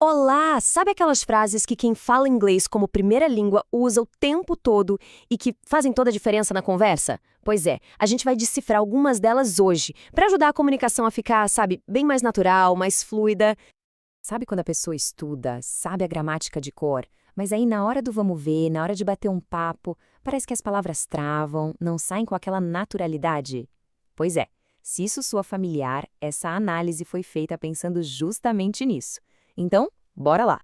Olá! Sabe aquelas frases que quem fala inglês como primeira língua usa o tempo todo e que fazem toda a diferença na conversa? Pois é, a gente vai decifrar algumas delas hoje, para ajudar a comunicação a ficar, sabe, bem mais natural, mais fluida. Sabe quando a pessoa estuda, sabe a gramática de cor, mas aí na hora do vamos ver, na hora de bater um papo, parece que as palavras travam, não saem com aquela naturalidade? Pois é, se isso soa familiar, essa análise foi feita pensando justamente nisso. Então, bora lá!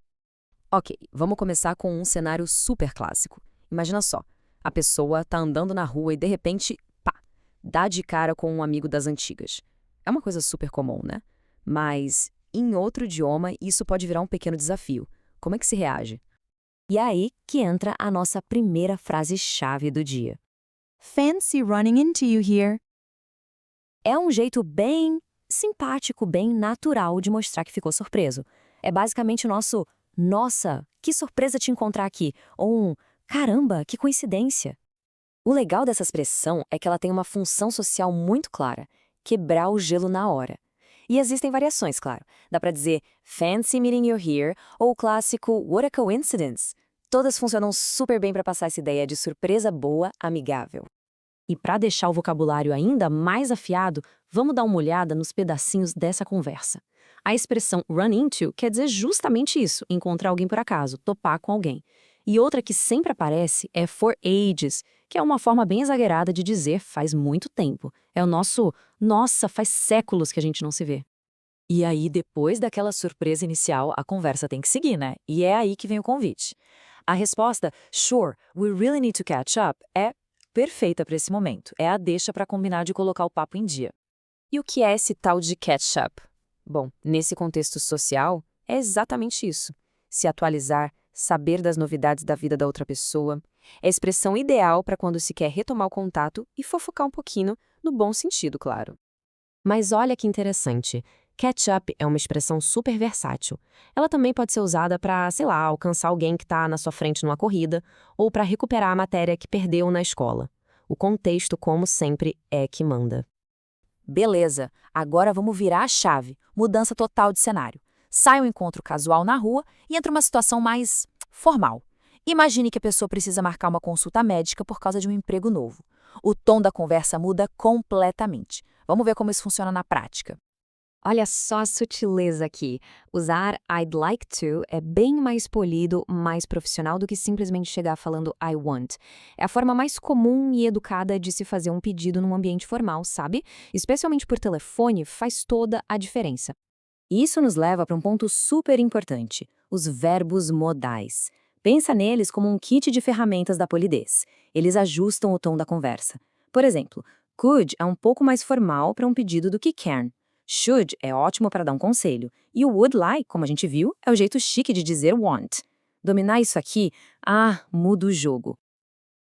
Ok, vamos começar com um cenário super clássico. Imagina só, a pessoa tá andando na rua e de repente, pá, dá de cara com um amigo das antigas. É uma coisa super comum, né? Mas em outro idioma, isso pode virar um pequeno desafio. Como é que se reage? E é aí que entra a nossa primeira frase-chave do dia. Fancy running into you here. É um jeito bem simpático, bem natural de mostrar que ficou surpreso. É basicamente o nosso "Nossa, que surpresa te encontrar aqui!" ou um "Caramba, que coincidência!". O legal dessa expressão é que ela tem uma função social muito clara: quebrar o gelo na hora. E existem variações, claro. Dá pra dizer "Fancy meeting you here" ou o clássico "What a coincidence!". Todas funcionam super bem para passar essa ideia de surpresa boa, amigável. E para deixar o vocabulário ainda mais afiado, vamos dar uma olhada nos pedacinhos dessa conversa. A expressão run into quer dizer justamente isso, encontrar alguém por acaso, topar com alguém. E outra que sempre aparece é for ages, que é uma forma bem exagerada de dizer faz muito tempo. É o nosso, nossa, faz séculos que a gente não se vê. E aí, depois daquela surpresa inicial, a conversa tem que seguir, né? E é aí que vem o convite. A resposta, sure, we really need to catch up, é perfeita para esse momento. É a deixa para combinar de colocar o papo em dia. E o que é esse tal de catch up? Bom, nesse contexto social, é exatamente isso. Se atualizar, saber das novidades da vida da outra pessoa, é a expressão ideal para quando se quer retomar o contato e fofocar um pouquinho, no bom sentido, claro. Mas olha que interessante. Catch up é uma expressão super versátil. Ela também pode ser usada para, sei lá, alcançar alguém que está na sua frente numa corrida ou para recuperar a matéria que perdeu na escola. O contexto, como sempre, é que manda. Beleza, agora vamos virar a chave. Mudança total de cenário. Sai um encontro casual na rua e entra uma situação mais formal. Imagine que a pessoa precisa marcar uma consulta médica por causa de um emprego novo. O tom da conversa muda completamente. Vamos ver como isso funciona na prática. Olha só a sutileza aqui. Usar I'd like to é bem mais polido, mais profissional do que simplesmente chegar falando I want. É a forma mais comum e educada de se fazer um pedido num ambiente formal, sabe? Especialmente por telefone, faz toda a diferença. E isso nos leva para um ponto super importante: os verbos modais. Pensa neles como um kit de ferramentas da polidez. Eles ajustam o tom da conversa. Por exemplo, could é um pouco mais formal para um pedido do que can. Should é ótimo para dar um conselho. E o would like, como a gente viu, é o jeito chique de dizer want. Dominar isso aqui, muda o jogo.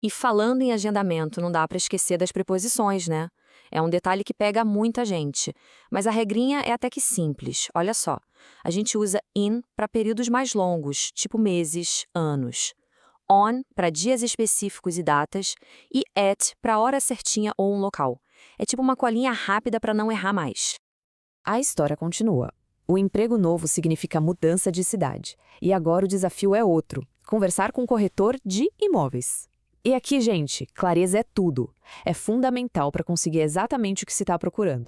E falando em agendamento, não dá para esquecer das preposições, né? É um detalhe que pega muita gente. Mas a regrinha é até que simples. Olha só. A gente usa in para períodos mais longos, tipo meses, anos. On para dias específicos e datas. E at para hora certinha ou um local. É tipo uma colinha rápida para não errar mais. A história continua. O emprego novo significa mudança de cidade. E agora o desafio é outro: conversar com um corretor de imóveis. E aqui, gente, clareza é tudo. É fundamental para conseguir exatamente o que se está procurando.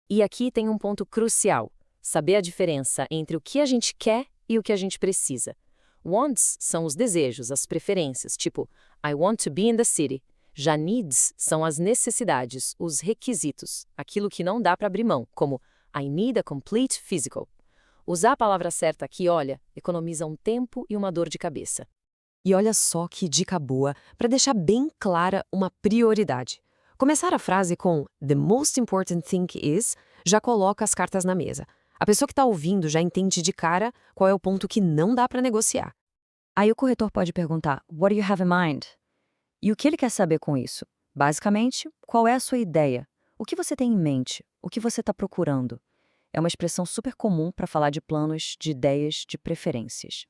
E aqui tem um ponto crucial: saber a diferença entre o que a gente quer e o que a gente precisa. Wants são os desejos, as preferências, tipo I want to be in the city. Já needs são as necessidades, os requisitos, aquilo que não dá para abrir mão, como I need a complete physical. Usar a palavra certa aqui, olha, economiza um tempo e uma dor de cabeça. E olha só que dica boa para deixar bem clara uma prioridade. Começar a frase com "The most important thing is" já coloca as cartas na mesa. A pessoa que está ouvindo já entende de cara qual é o ponto que não dá para negociar. Aí o corretor pode perguntar "What do you have in mind?" E o que ele quer saber com isso? Basicamente, qual é a sua ideia? O que você tem em mente? O que você está procurando? É uma expressão super comum para falar de planos, de ideias, de preferências.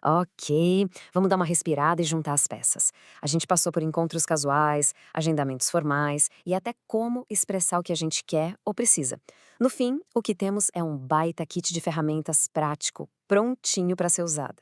Ok, vamos dar uma respirada e juntar as peças. A gente passou por encontros casuais, agendamentos formais e até como expressar o que a gente quer ou precisa. No fim, o que temos é um baita kit de ferramentas prático, prontinho para ser usada.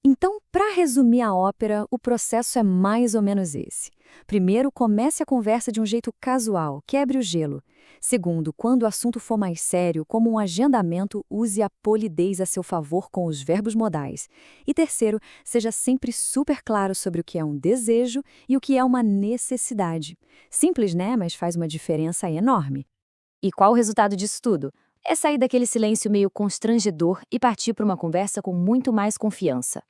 Então, para resumir a ópera, o processo é mais ou menos esse. Primeiro, comece a conversa de um jeito casual, quebre o gelo. Segundo, quando o assunto for mais sério, como um agendamento, use a polidez a seu favor com os verbos modais. E terceiro, seja sempre super claro sobre o que é um desejo e o que é uma necessidade. Simples, né? Mas faz uma diferença enorme. E qual o resultado disso tudo? É sair daquele silêncio meio constrangedor e partir para uma conversa com muito mais confiança.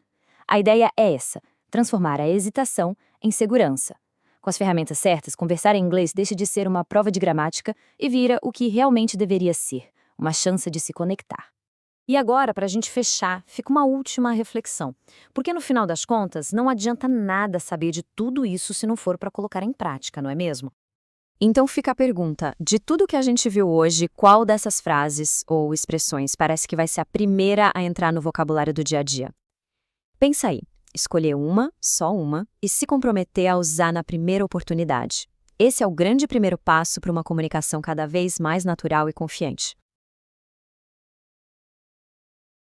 A ideia é essa: transformar a hesitação em segurança. Com as ferramentas certas, conversar em inglês deixa de ser uma prova de gramática e vira o que realmente deveria ser, uma chance de se conectar. E agora, para a gente fechar, fica uma última reflexão. Porque no final das contas, não adianta nada saber de tudo isso se não for para colocar em prática, não é mesmo? Então fica a pergunta: de tudo que a gente viu hoje, qual dessas frases ou expressões parece que vai ser a primeira a entrar no vocabulário do dia a dia? Pensa aí, escolher uma, só uma, e se comprometer a usar na primeira oportunidade. Esse é o grande primeiro passo para uma comunicação cada vez mais natural e confiante.